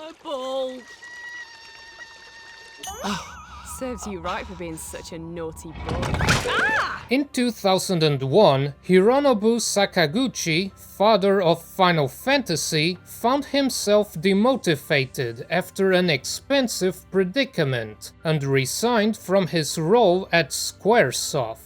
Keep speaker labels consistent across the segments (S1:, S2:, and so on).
S1: Purple. Serves you right for being such a naughty boy.
S2: In 2001, Hironobu Sakaguchi, father of Final Fantasy, found himself demotivated after an expensive predicament and resigned from his role at Squaresoft.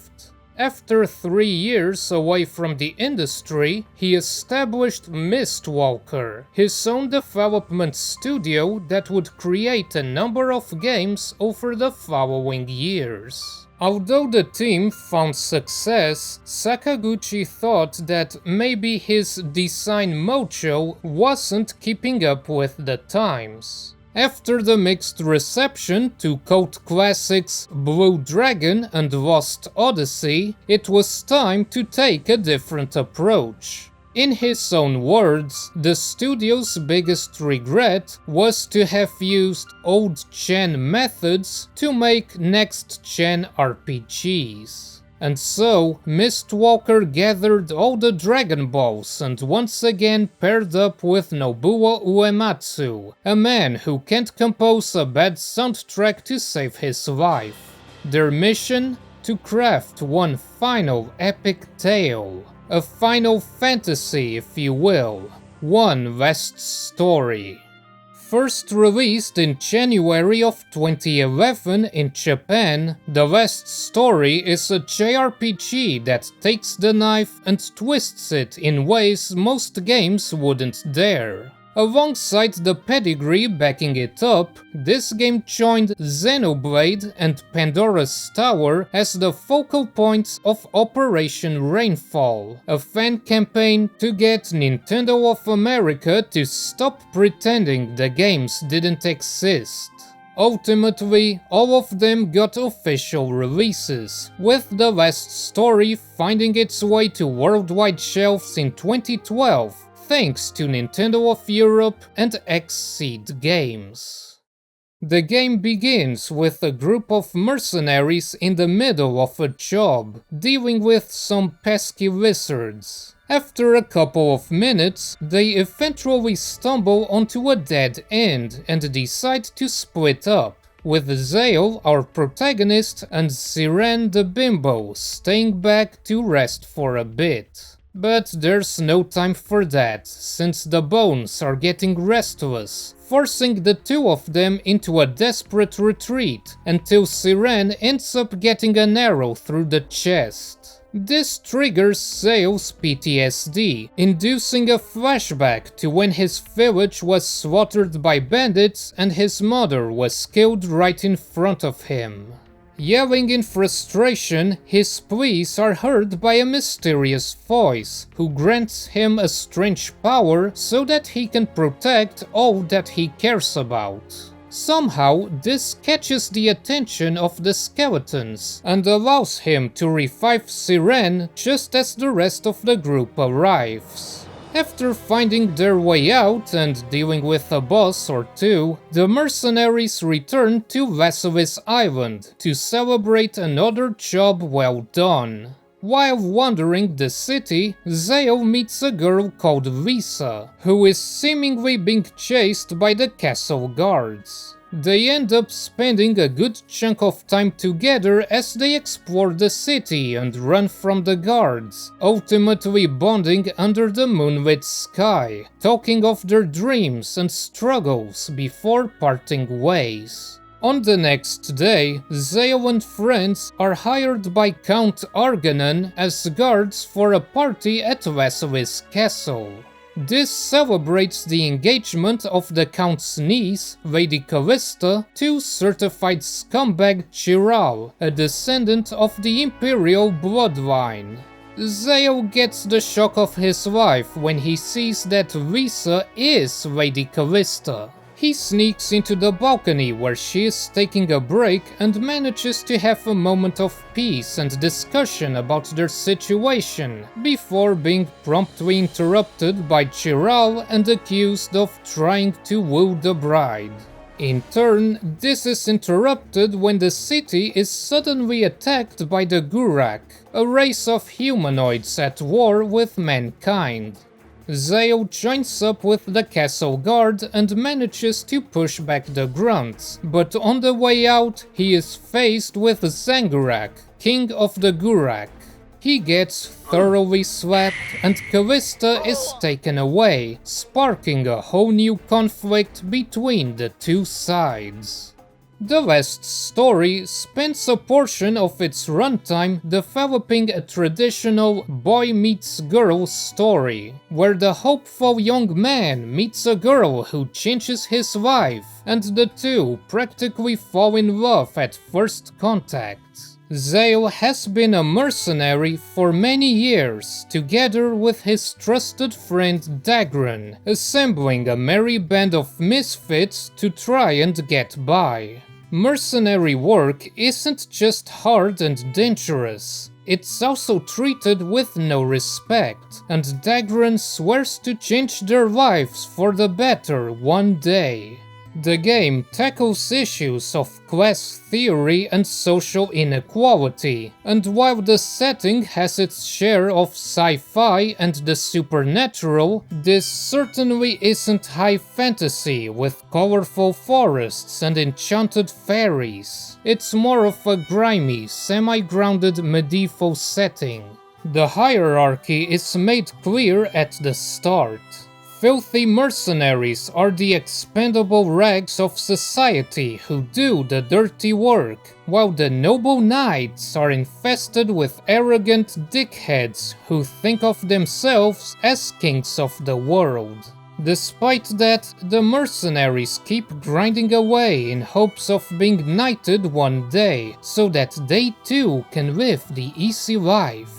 S2: After 3 years away from the industry, he established Mistwalker, his own development studio that would create a number of games over the following years. Although the team found success, Sakaguchi thought that maybe his design mojo wasn't keeping up with the times. After the mixed reception to cult classics Blue Dragon and Lost Odyssey, it was time to take a different approach. In his own words, the studio's biggest regret was to have used old-gen methods to make next-gen RPGs. And so, Mistwalker gathered all the Dragon Balls and once again paired up with Nobuo Uematsu, a man who can't compose a bad soundtrack to save his life. Their mission? To craft one final epic tale. A Final Fantasy, if you will. One last story. First released in January of 2011 in Japan, The Last Story is a JRPG that takes the knife and twists it in ways most games wouldn't dare. Alongside the pedigree backing it up, this game joined Xenoblade and Pandora's Tower as the focal points of Operation Rainfall, a fan campaign to get Nintendo of America to stop pretending the games didn't exist. Ultimately, all of them got official releases, with The Last Story finding its way to worldwide shelves in 2012, thanks to Nintendo of Europe and Xseed Games. The game begins with a group of mercenaries in the middle of a job, dealing with some pesky lizards. After a couple of minutes, they eventually stumble onto a dead end and decide to split up, with Zale, our protagonist, and Siren the bimbo staying back to rest for a bit. But there's no time for that, since the bones are getting restless, forcing the two of them into a desperate retreat, until Siren ends up getting an arrow through the chest. This triggers Zale's PTSD, inducing a flashback to when his village was slaughtered by bandits and his mother was killed right in front of him. Yelling in frustration, his pleas are heard by a mysterious voice, who grants him a strange power so that he can protect all that he cares about. Somehow, this catches the attention of the skeletons, and allows him to revive Siren just as the rest of the group arrives. After finding their way out and dealing with a boss or two, the mercenaries return to Vasilis Island to celebrate another job well done. While wandering the city, Zale meets a girl called Lisa, who is seemingly being chased by the castle guards. They end up spending a good chunk of time together as they explore the city and run from the guards, ultimately bonding under the moonlit sky, talking of their dreams and struggles before parting ways. On the next day, Zale and friends are hired by Count Arganon as guards for a party at Vasilis Castle. This celebrates the engagement of the Count's niece, Lady Callista, to certified scumbag Chiral, a descendant of the Imperial bloodline. Zale gets the shock of his life when he sees that Lisa is Lady Callista. He sneaks into the balcony where she is taking a break and manages to have a moment of peace and discussion about their situation, before being promptly interrupted by Chiral and accused of trying to woo the bride. In turn, this is interrupted when the city is suddenly attacked by the Gurak, a race of humanoids at war with mankind. Zale joins up with the castle guard and manages to push back the grunts, but on the way out, he is faced with Zangurak, king of the Gurak. He gets thoroughly slapped and Callista is taken away, sparking a whole new conflict between the two sides. The last story spends a portion of its runtime developing a traditional boy meets girl story, where the hopeful young man meets a girl who changes his life, and the two practically fall in love at first contact. Zale has been a mercenary for many years, together with his trusted friend Dagran, assembling a merry band of misfits to try and get by. Mercenary work isn't just hard and dangerous, it's also treated with no respect, and Dagran swears to change their lives for the better one day. The game tackles issues of class theory and social inequality, and while the setting has its share of sci-fi and the supernatural, this certainly isn't high fantasy with colorful forests and enchanted fairies. It's more of a grimy, semi-grounded medieval setting. The hierarchy is made clear at the start. Filthy mercenaries are the expendable rags of society who do the dirty work, while the noble knights are infested with arrogant dickheads who think of themselves as kings of the world. Despite that, the mercenaries keep grinding away in hopes of being knighted one day, so that they too can live the easy life.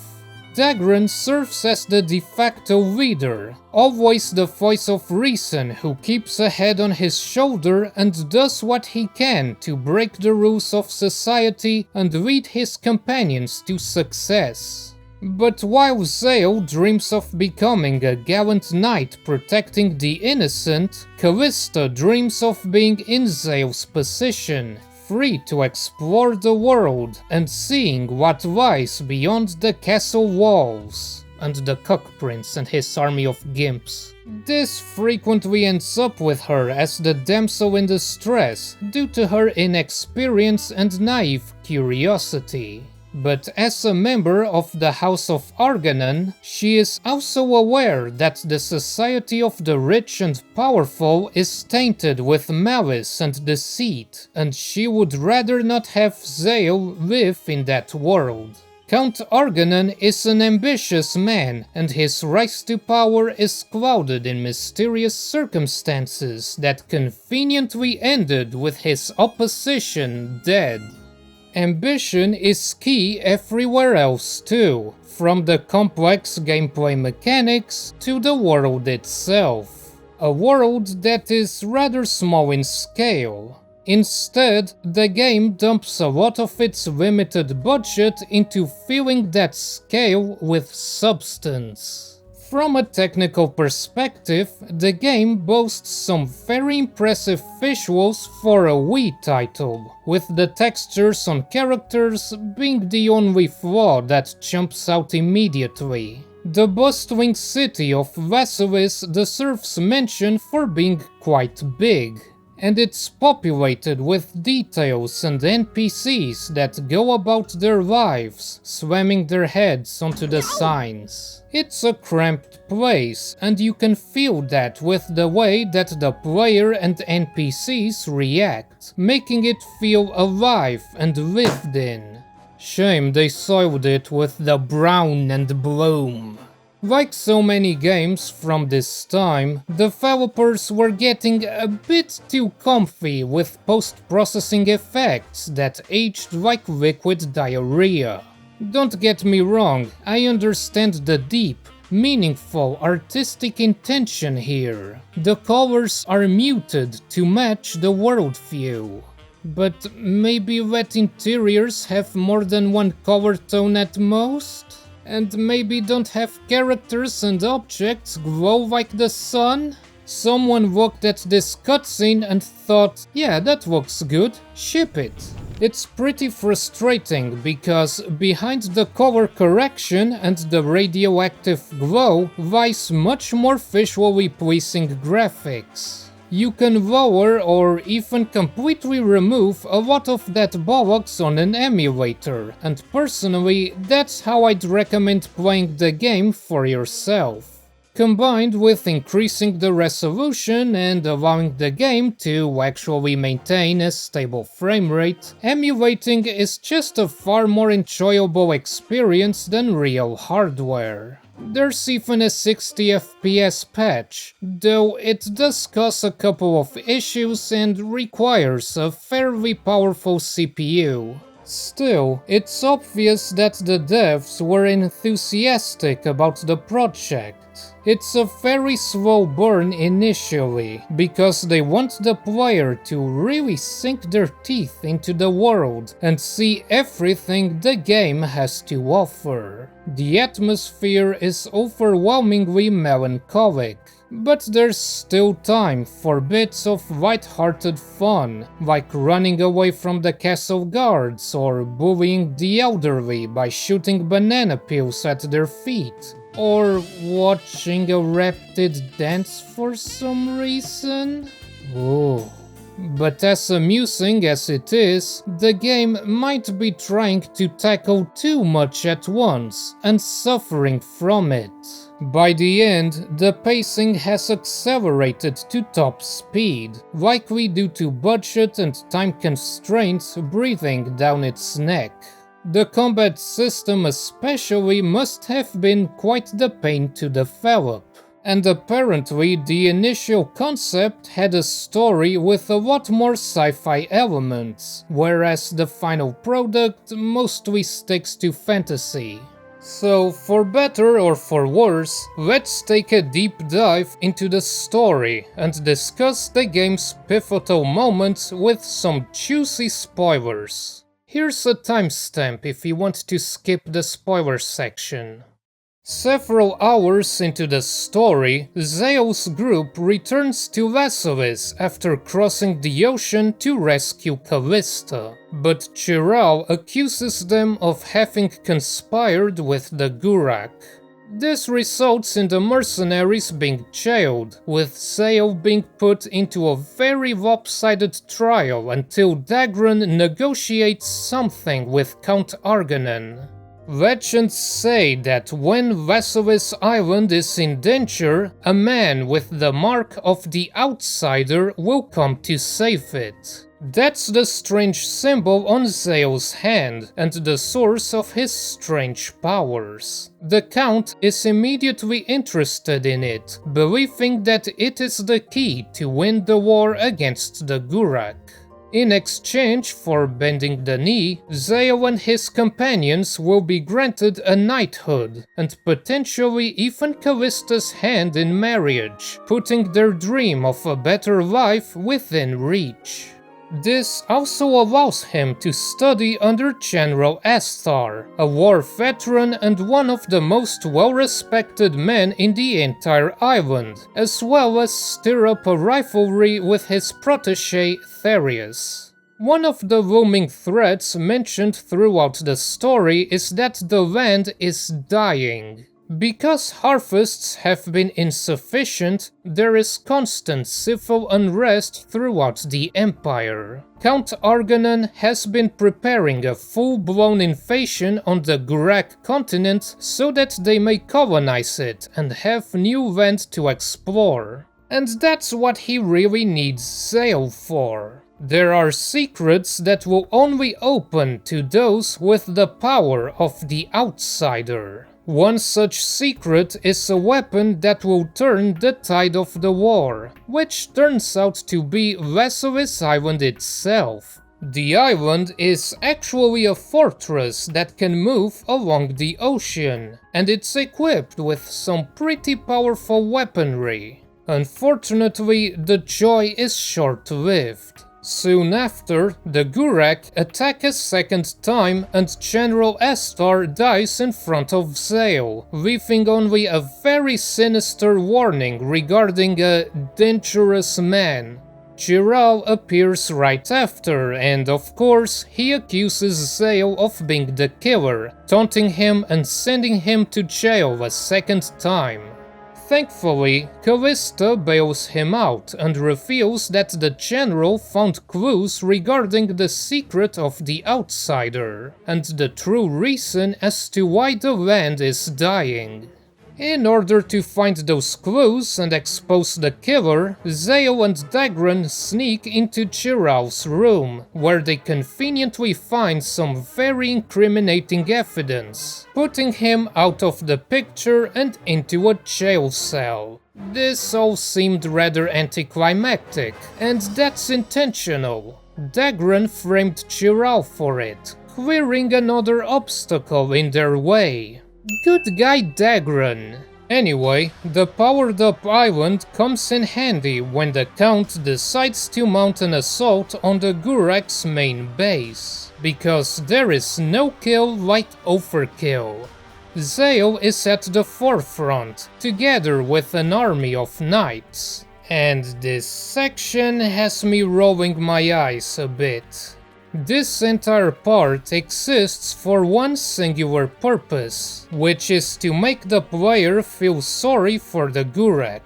S2: Dagran serves as the de facto leader, always the voice of reason who keeps a head on his shoulder and does what he can to break the rules of society and lead his companions to success. But while Zale dreams of becoming a gallant knight protecting the innocent, Callista dreams of being in Zale's position, free to explore the world and seeing what lies beyond the castle walls, and the Cockprince and his army of gimps. This frequently ends up with her as the damsel in distress due to her inexperience and naive curiosity. But as a member of the House of Arganan, she is also aware that the society of the rich and powerful is tainted with malice and deceit, and she would rather not have Zale live in that world. Count Arganan is an ambitious man, and his rise to power is clouded in mysterious circumstances that conveniently ended with his opposition dead. Ambition is key everywhere else too, from the complex gameplay mechanics to the world itself. A world that is rather small in scale. Instead, the game dumps a lot of its limited budget into filling that scale with substance. From a technical perspective, the game boasts some very impressive visuals for a Wii title, with the textures on characters being the only flaw that jumps out immediately. The bustling city of Vasilis deserves mention for being quite big, and it's populated with details and NPCs that go about their lives, slamming their heads onto the signs. It's a cramped place, and you can feel that with the way that the player and NPCs react, making it feel alive and lived in. Shame they soiled it with the brown and bloom. Like so many games from this time, developers were getting a bit too comfy with post-processing effects that aged like liquid diarrhea. Don't get me wrong, I understand the deep, meaningful artistic intention here. The colors are muted to match the worldview. But maybe let interiors have more than one color tone at most? And maybe don't have characters and objects glow like the sun? Someone looked at this cutscene and thought, yeah, that looks good, ship it. It's pretty frustrating because behind the color correction and the radioactive glow lies much more visually pleasing graphics. You can lower or even completely remove a lot of that bollocks on an emulator, and personally, that's how I'd recommend playing the game for yourself. Combined with increasing the resolution and allowing the game to actually maintain a stable frame rate, emulating is just a far more enjoyable experience than real hardware. There's even a 60 FPS patch, though it does cause a couple of issues and requires a fairly powerful CPU. Still, it's obvious that the devs were enthusiastic about the project. It's a very slow burn initially, because they want the player to really sink their teeth into the world and see everything the game has to offer. The atmosphere is overwhelmingly melancholic, but there's still time for bits of light-hearted fun, like running away from the castle guards or bullying the elderly by shooting banana peels at their feet. Or watching a rapid dance for some reason? Oh. But as amusing as it is, the game might be trying to tackle too much at once and suffering from it. By the end, the pacing has accelerated to top speed, likely due to budget and time constraints breathing down its neck. The combat system especially must have been quite the pain to develop. And apparently the initial concept had a story with a lot more sci-fi elements, whereas the final product mostly sticks to fantasy. So, for better or for worse, let's take a deep dive into the story and discuss the game's pivotal moments with some juicy spoilers. Here's a timestamp if you want to skip the spoiler section. Several hours into the story, Zeo's group returns to Vassilis after crossing the ocean to rescue Callista, but Chiral accuses them of having conspired with the Gurak. This results in the mercenaries being jailed, with Zeo being put into a very lopsided trial until Dagron negotiates something with Count Arganan. Legends say that when Vassilis Island is in danger, a man with the mark of the outsider will come to save it. That's the strange symbol on Zeo's hand and the source of his strange powers. The Count is immediately interested in it, believing that it is the key to win the war against the Gurak. In exchange for bending the knee, Zeo and his companions will be granted a knighthood, and potentially even Callista's hand in marriage, putting their dream of a better life within reach. This also allows him to study under General Asthar, a war veteran and one of the most well-respected men in the entire island, as well as stir up a rivalry with his protégé Therius. One of the looming threats mentioned throughout the story is that the land is dying. Because harvests have been insufficient, there is constant civil unrest throughout the Empire. Count Arganan has been preparing a full-blown invasion on the Gurak continent so that they may colonize it and have new land to explore. And that's what he really needs Zeo for. There are secrets that will only open to those with the power of the outsider. One such secret is a weapon that will turn the tide of the war, which turns out to be Vassilis Island itself. The island is actually a fortress that can move along the ocean, and it's equipped with some pretty powerful weaponry. Unfortunately, the joy is short-lived. Soon after, the Gurak attack a second time and General Asthar dies in front of Zeo, leaving only a very sinister warning regarding a dangerous man. Chiral appears right after, and of course, he accuses Zale of being the killer, taunting him and sending him to jail a second time. Thankfully, Callista bails him out and reveals that the general found clues regarding the secret of the outsider, and the true reason as to why the land is dying. In order to find those clues and expose the killer, Zale and Dagran sneak into Chiral's room, where they conveniently find some very incriminating evidence, putting him out of the picture and into a jail cell. This all seemed rather anticlimactic, and that's intentional. Dagran framed Chiral for it, clearing another obstacle in their way. Good guy Dagran. Anyway, the powered-up island comes in handy when the Count decides to mount an assault on the Gurak's main base, because there is no kill like overkill. Zale is at the forefront, together with an army of knights. And this section has me rolling my eyes a bit. This entire part exists for one singular purpose, which is to make the player feel sorry for the Gurak.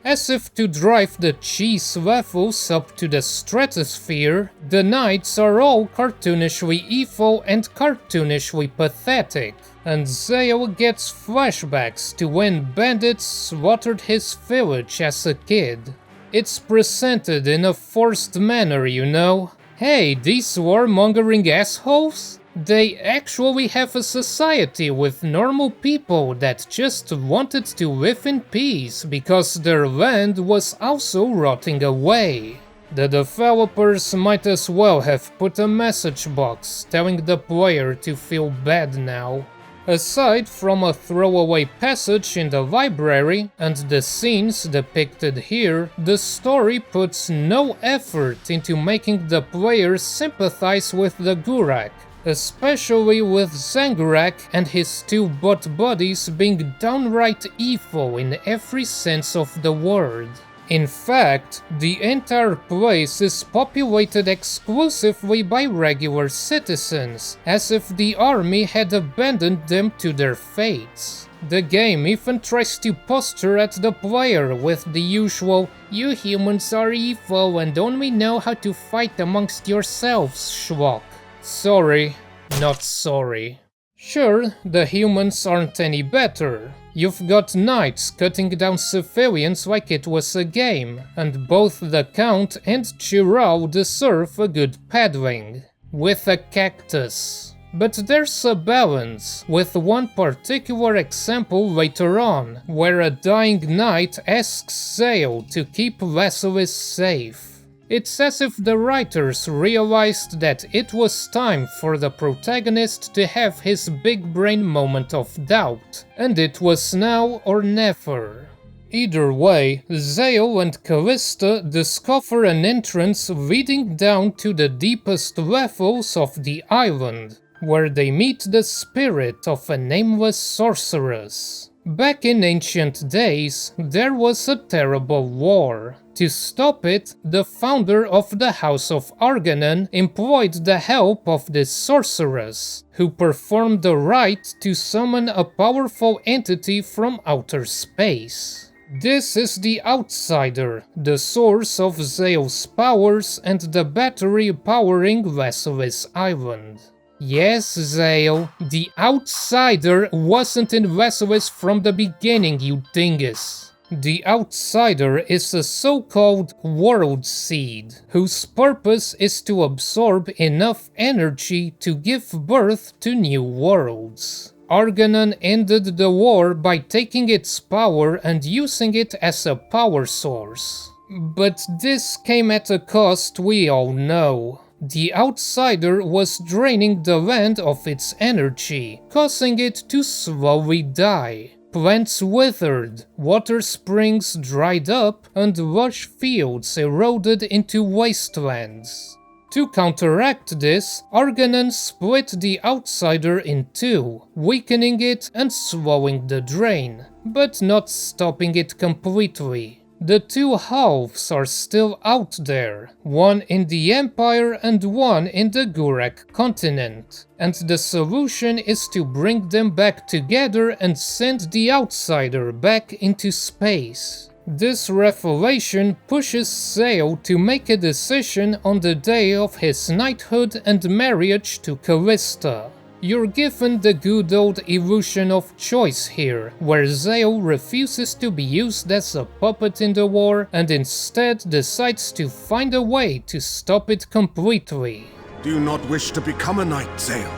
S2: As if to drive the cheese levels up to the stratosphere, the knights are all cartoonishly evil and cartoonishly pathetic, and Zale gets flashbacks to when bandits slaughtered his village as a kid. It's presented in a forced manner, you know. Hey, these warmongering assholes? They actually have a society with normal people that just wanted to live in peace because their land was also rotting away. The developers might as well have put a message box telling the player to feel bad now. Aside from a throwaway passage in the library and the scenes depicted here, the story puts no effort into making the player sympathize with the Gurak, especially with Zangurak and his two bot buddies being downright evil in every sense of the word. In fact, the entire place is populated exclusively by regular citizens, as if the army had abandoned them to their fates. The game even tries to posture at the player with the usual "you humans are evil and only know how to fight amongst yourselves" schlock. Sorry, not sorry. Sure, the humans aren't any better. You've got knights cutting down civilians like it was a game, and both the Count and Chiral deserve a good paddling. With a cactus. But there's a balance, with one particular example later on, where a dying knight asks Zale to keep Vasilis safe. It's as if the writers realized that it was time for the protagonist to have his big brain moment of doubt, and it was now or never. Either way, Zale and Callista discover an entrance leading down to the deepest levels of the island, where they meet the spirit of a nameless sorceress. Back in ancient days, there was a terrible war. To stop it, the founder of the House of Arganan employed the help of this sorceress, who performed the rite to summon a powerful entity from outer space. This is the Outsider, the source of Zale's powers and the battery powering Vasilis Island. Yes, Zale, the Outsider wasn't in Vasilis from the beginning, you dingus. The Outsider is a so-called World Seed, whose purpose is to absorb enough energy to give birth to new worlds. Arganan ended the war by taking its power and using it as a power source. But this came at a cost we all know. The Outsider was draining the land of its energy, causing it to slowly die. Plants withered, water springs dried up, and lush fields eroded into wastelands. To counteract this, Arganan split the Outsider in two, weakening it and slowing the drain, but not stopping it completely. The two halves are still out there, one in the Empire and one in the Gurak continent, and the solution is to bring them back together and send the outsider back into space. This revelation pushes Zale to make a decision on the day of his knighthood and marriage to Callista. You're given the good old illusion of choice here, where Zale refuses to be used as a puppet in the war and instead decides to find a way to stop it completely.
S3: Do you not wish to become a knight, Zale?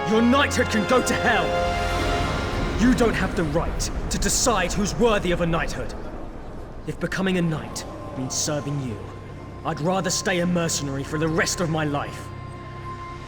S4: Your knighthood can go to hell! You don't have the right to decide who's worthy of a knighthood. If becoming a knight means serving you, I'd rather stay a mercenary for the rest of my life.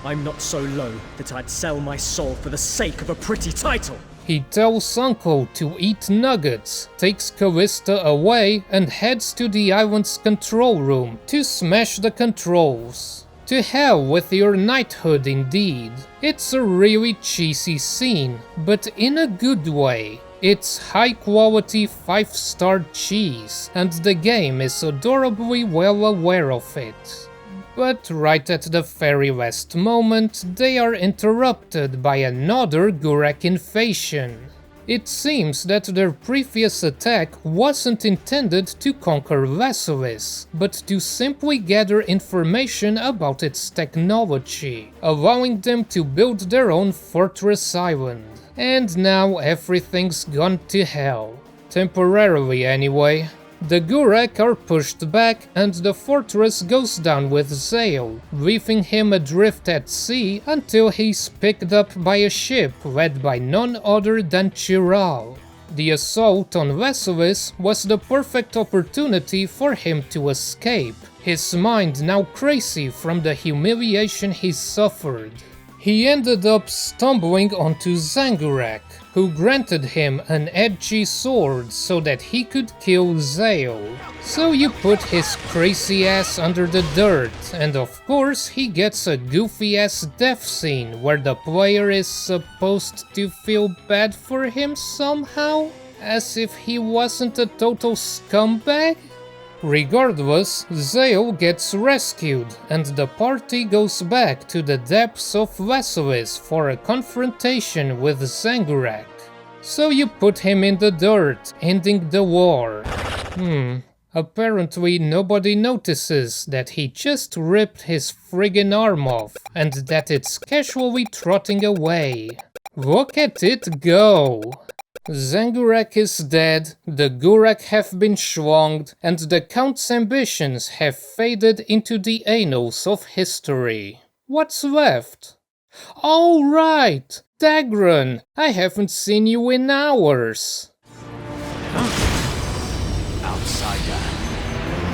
S4: I'm not so low that I'd sell my soul for the sake of a pretty title.
S2: He tells Uncle to eat nuggets, takes Callista away, and heads to the island's control room to smash the controls. To hell with your knighthood indeed. It's a really cheesy scene, but in a good way. It's high-quality 5-star cheese, and the game is adorably well aware of it. But right at the very last moment, they are interrupted by another Gurak invasion. It seems that their previous attack wasn't intended to conquer Veselis, but to simply gather information about its technology, allowing them to build their own fortress island. And now everything's gone to hell. Temporarily anyway. The Gurak are pushed back and the fortress goes down with Zale, leaving him adrift at sea until he's picked up by a ship led by none other than Chiral. The assault on Veselis was the perfect opportunity for him to escape, his mind now crazy from the humiliation he suffered. He ended up stumbling onto Zangurak, who granted him an edgy sword so that he could kill Zale. So you put his crazy ass under the dirt, and of course he gets a goofy ass death scene where the player is supposed to feel bad for him somehow, as if he wasn't a total scumbag. Regardless, Zale gets rescued, and the party goes back to the depths of Veselis for a confrontation with Zangurak. So you put him in the dirt, ending the war. Apparently nobody notices that he just ripped his friggin' arm off, and that it's casually trotting away. Look at it go! Zangurak is dead, the Gurak have been schlonged, and the Count's ambitions have faded into the annals of history. What's left? Oh right! Dagran! I haven't seen you in hours!
S5: Outsider,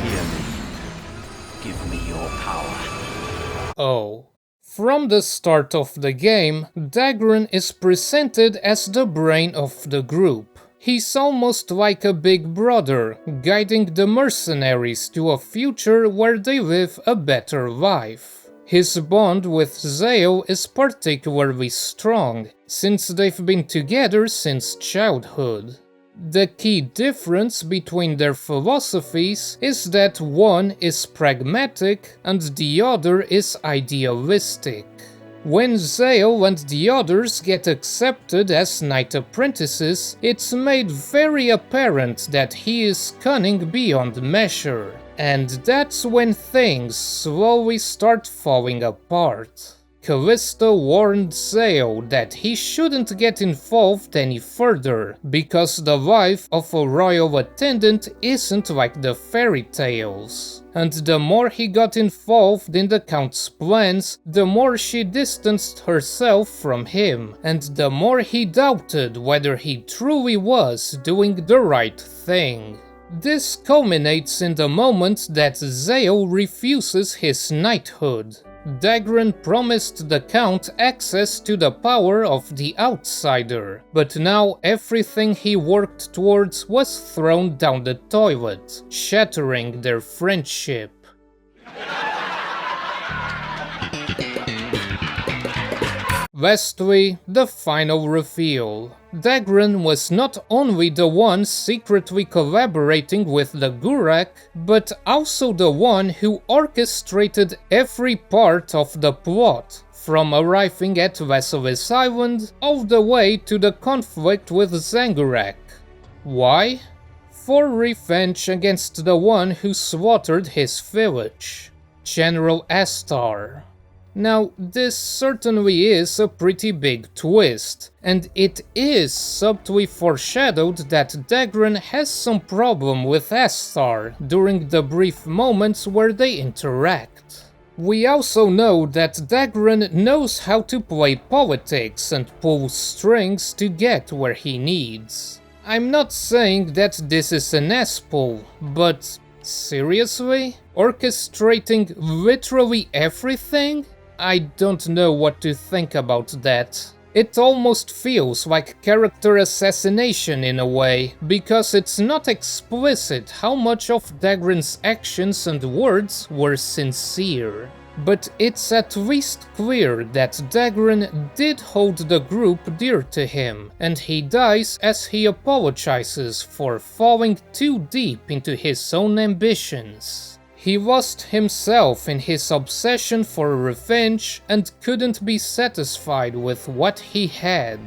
S5: hear me. Give me your power.
S2: Oh. From the start of the game, Dagran is presented as the brain of the group. He's almost like a big brother, guiding the mercenaries to a future where they live a better life. His bond with Zale is particularly strong, since they've been together since childhood. The key difference between their philosophies is that one is pragmatic and the other is idealistic. When Zale and the others get accepted as knight apprentices, it's made very apparent that he is cunning beyond measure, and that's when things slowly start falling apart. Callista warned Zale that he shouldn't get involved any further, because the life of a royal attendant isn't like the fairy tales. And the more he got involved in the Count's plans, the more she distanced herself from him, and the more he doubted whether he truly was doing the right thing. This culminates in the moment that Zale refuses his knighthood. Dagran promised the Count access to the power of the outsider, but now everything he worked towards was thrown down the toilet, shattering their friendship. Lastly, the final reveal. Dagran was not only the one secretly collaborating with the Gurak, but also the one who orchestrated every part of the plot, from arriving at Vasilis Island all the way to the conflict with Zangurak. Why? For revenge against the one who slaughtered his village, General Astar. Now, this certainly is a pretty big twist, and it is subtly foreshadowed that Dagran has some problem with Astar during the brief moments where they interact. We also know that Dagran knows how to play politics and pull strings to get where he needs. I'm not saying that this is an S-pull, but seriously? Orchestrating literally everything? I don't know what to think about that. It almost feels like character assassination in a way, because it's not explicit how much of Dagran's actions and words were sincere. But it's at least clear that Dagran did hold the group dear to him, and he dies as he apologizes for falling too deep into his own ambitions. He lost himself in his obsession for revenge and couldn't be satisfied with what he had.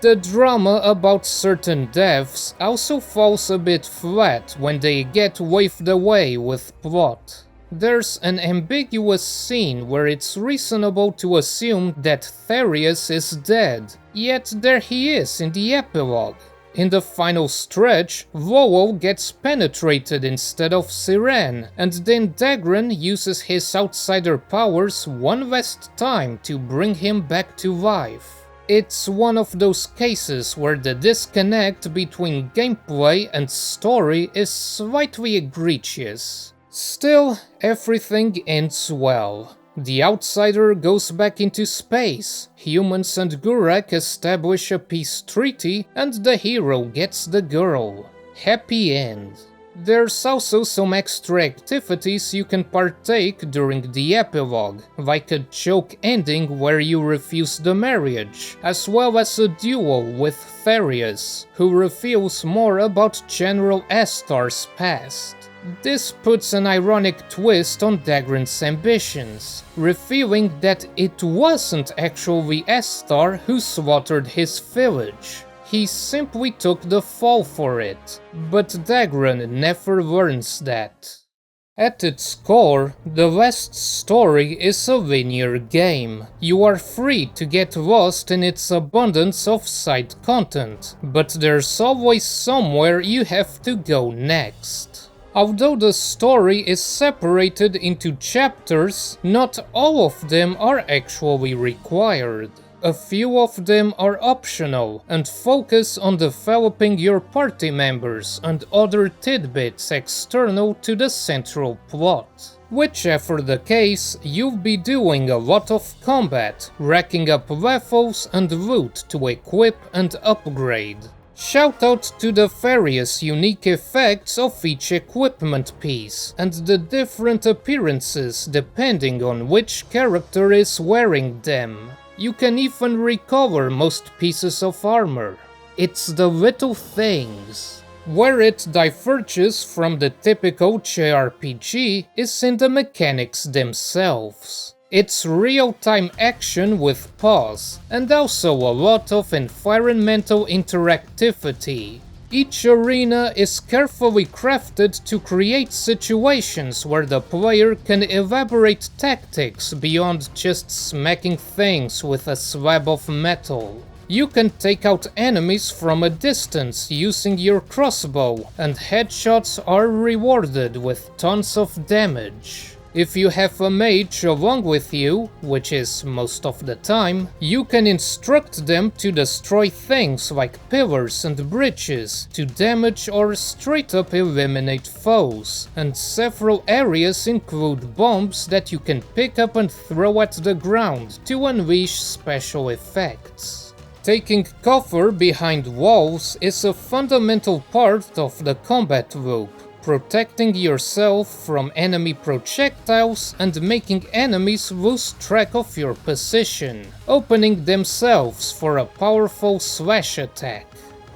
S2: The drama about certain deaths also falls a bit flat when they get waved away with plot. There's an ambiguous scene where it's reasonable to assume that Therius is dead, yet there he is in the epilogue. In the final stretch, Lowell gets penetrated instead of Siren, and then Dagran uses his outsider powers one last time to bring him back to life. It's one of those cases where the disconnect between gameplay and story is slightly egregious. Still, everything ends well. The outsider goes back into space, humans and Gurak establish a peace treaty, and the hero gets the girl. Happy end. There's also some extra activities you can partake during the epilogue, like a joke ending where you refuse the marriage, as well as a duel with Therius, who reveals more about General Astar's past. This puts an ironic twist on Dagran's ambitions, revealing that it wasn't actually Astar who slaughtered his village. He simply took the fall for it, but Dagran never learns that. At its core, the last story is a linear game. You are free to get lost in its abundance of side content, but there's always somewhere you have to go next. Although the story is separated into chapters, not all of them are actually required. A few of them are optional and focus on developing your party members and other tidbits external to the central plot. Whichever the case, you'll be doing a lot of combat, racking up levels and loot to equip and upgrade. Shout out to the various unique effects of each equipment piece, and the different appearances depending on which character is wearing them. You can even recover most pieces of armor. It's the little things. Where it diverges from the typical JRPG is in the mechanics themselves. It's real-time action with pause, and also a lot of environmental interactivity. Each arena is carefully crafted to create situations where the player can elaborate tactics beyond just smacking things with a slab of metal. You can take out enemies from a distance using your crossbow, and headshots are rewarded with tons of damage. If you have a mage along with you, which is most of the time, you can instruct them to destroy things like pillars and bridges, to damage or straight up eliminate foes, and several areas include bombs that you can pick up and throw at the ground to unleash special effects. Taking cover behind walls is a fundamental part of the combat loop. protecting yourself from enemy projectiles and making enemies lose track of your position, opening themselves for a powerful slash attack.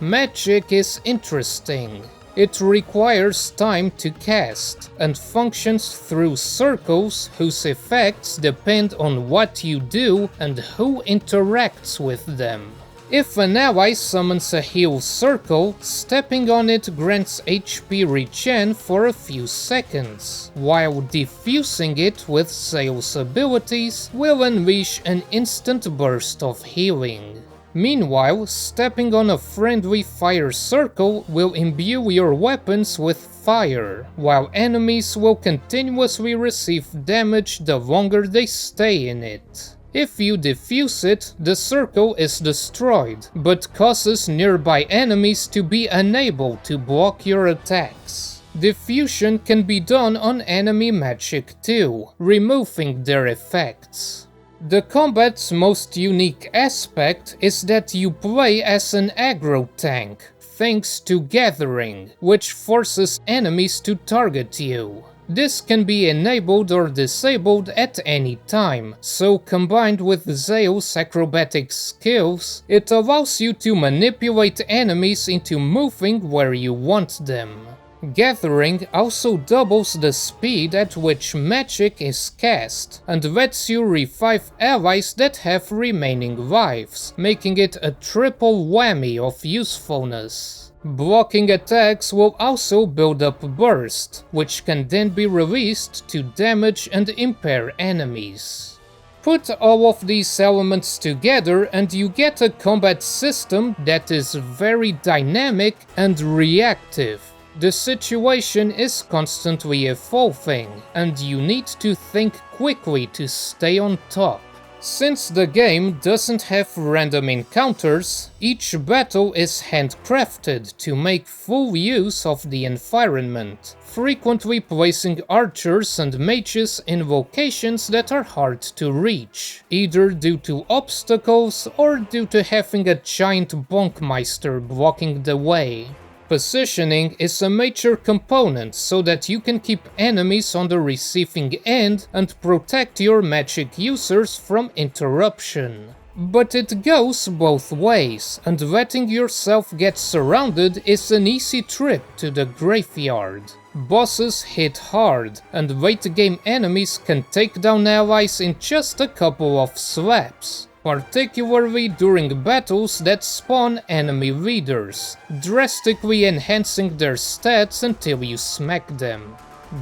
S2: Magic is interesting. It requires time to cast, and functions through circles whose effects depend on what you do and who interacts with them. If an ally summons a heal circle, stepping on it grants HP regen for a few seconds, while defusing it with Zeal's abilities will unleash an instant burst of healing. Meanwhile, stepping on a friendly fire circle will imbue your weapons with fire, while enemies will continuously receive damage the longer they stay in it. If you defuse it, the circle is destroyed, but causes nearby enemies to be unable to block your attacks. Diffusion can be done on enemy magic too, removing their effects. The combat's most unique aspect is that you play as an aggro tank, thanks to Gathering, which forces enemies to target you. This can be enabled or disabled at any time, so combined with Zeal's acrobatic skills, it allows you to manipulate enemies into moving where you want them. Gathering also doubles the speed at which magic is cast, and lets you revive allies that have remaining lives, making it a triple whammy of usefulness. Blocking attacks will also build up burst, which can then be released to damage and impair enemies. Put all of these elements together and you get a combat system that is very dynamic and reactive. The situation is constantly evolving, and you need to think quickly to stay on top. Since the game doesn't have random encounters, each battle is handcrafted to make full use of the environment, frequently placing archers and mages in locations that are hard to reach, either due to obstacles or due to having a giant bonkmeister blocking the way. Positioning is a major component so that you can keep enemies on the receiving end and protect your magic users from interruption. But it goes both ways, and letting yourself get surrounded is an easy trip to the graveyard. Bosses hit hard, and late-game enemies can take down allies in just a couple of slaps, particularly during battles that spawn enemy leaders, drastically enhancing their stats until you smack them.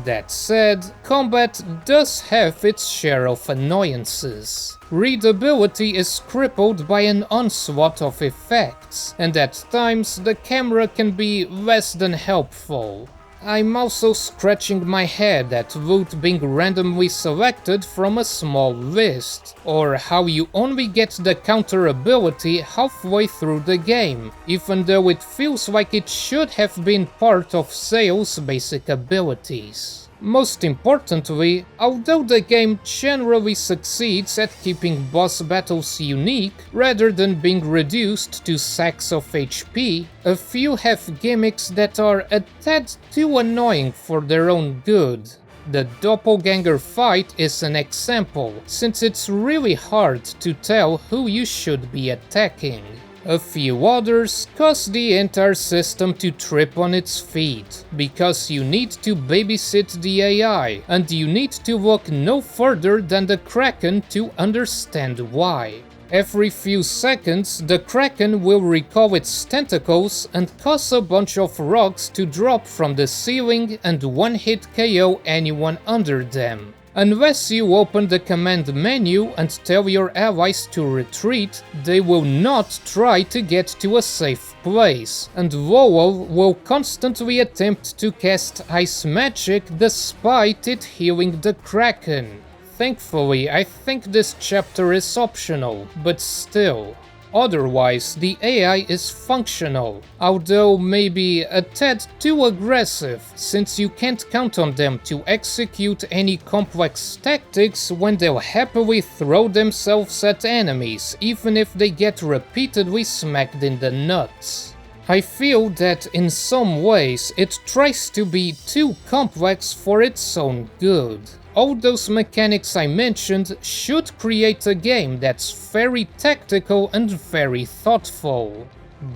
S2: That said, combat does have its share of annoyances. Readability is crippled by an onslaught of effects, and at times the camera can be less than helpful. I'm also scratching my head at loot being randomly selected from a small list, or how you only get the counter ability halfway through the game, even though it feels like it should have been part of Zeal's basic abilities. Most importantly, although the game generally succeeds at keeping boss battles unique rather than being reduced to sacks of HP, a few have gimmicks that are a tad too annoying for their own good. The doppelganger fight is an example, since it's really hard to tell who you should be attacking. A few others cause the entire system to trip on its feet, because you need to babysit the AI, and you need to look no further than the Kraken to understand why. Every few seconds, the Kraken will recall its tentacles and cause a bunch of rocks to drop from the ceiling and one-hit KO anyone under them. Unless you open the command menu and tell your allies to retreat, they will not try to get to a safe place, and Lowell will constantly attempt to cast ice magic despite it healing the Kraken. Thankfully, I think this chapter is optional, but still. Otherwise, the AI is functional, although maybe a tad too aggressive, since you can't count on them to execute any complex tactics when they'll happily throw themselves at enemies, even if they get repeatedly smacked in the nuts. I feel that in some ways it tries to be too complex for its own good. All those mechanics I mentioned should create a game that's very tactical and very thoughtful.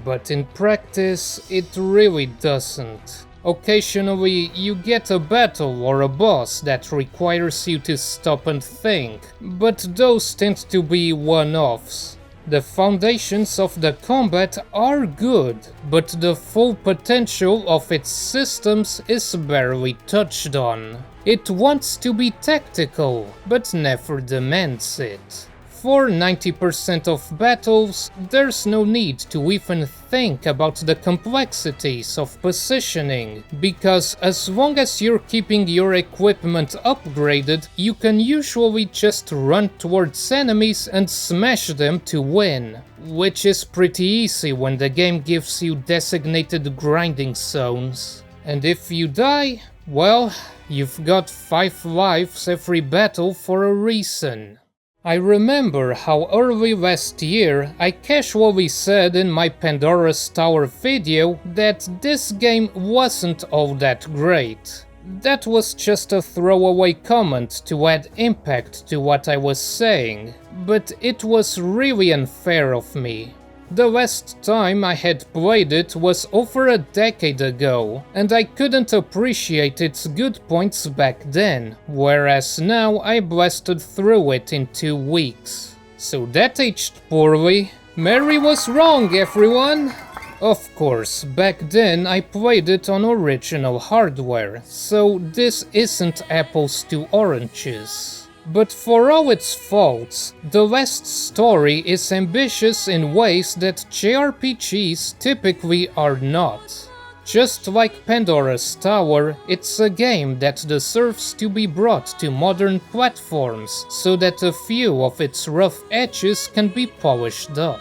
S2: But in practice, it really doesn't. Occasionally, you get a battle or a boss that requires you to stop and think, but those tend to be one-offs. The foundations of the combat are good, but the full potential of its systems is barely touched on. It wants to be tactical, but never demands it. For 90% of battles, there's no need to even think about the complexities of positioning, because as long as you're keeping your equipment upgraded, you can usually just run towards enemies and smash them to win, which is pretty easy when the game gives you designated grinding zones. And if you die, well, you've got 5 lives every battle for a reason. I remember how early last year I casually said in my Pandora's Tower video that this game wasn't all that great. That was just a throwaway comment to add impact to what I was saying, but it was really unfair of me. The last time I had played it was over a decade ago, and I couldn't appreciate its good points back then, whereas now I blasted through it in 2 weeks. So that aged poorly. Mary was wrong, everyone! Of course, back then I played it on original hardware, so this isn't apples to oranges. But for all its faults, the last story is ambitious in ways that JRPGs typically are not. Just like Pandora's Tower, it's a game that deserves to be brought to modern platforms so that a few of its rough edges can be polished up.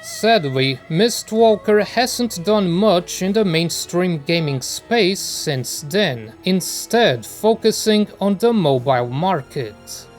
S2: Sadly, Mistwalker hasn't done much in the mainstream gaming space since then, instead focusing on the mobile market.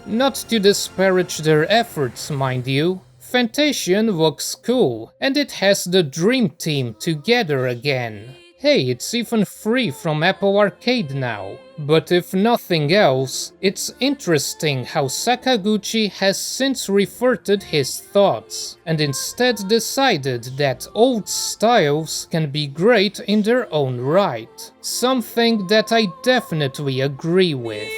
S2: Not to disparage their efforts, mind you. Fantasian looks cool, and it has the Dream Team together again. Hey, it's even free from Apple Arcade now. But if nothing else, it's interesting how Sakaguchi has since reverted his thoughts, and instead decided that old styles can be great in their own right. Something that I definitely agree with.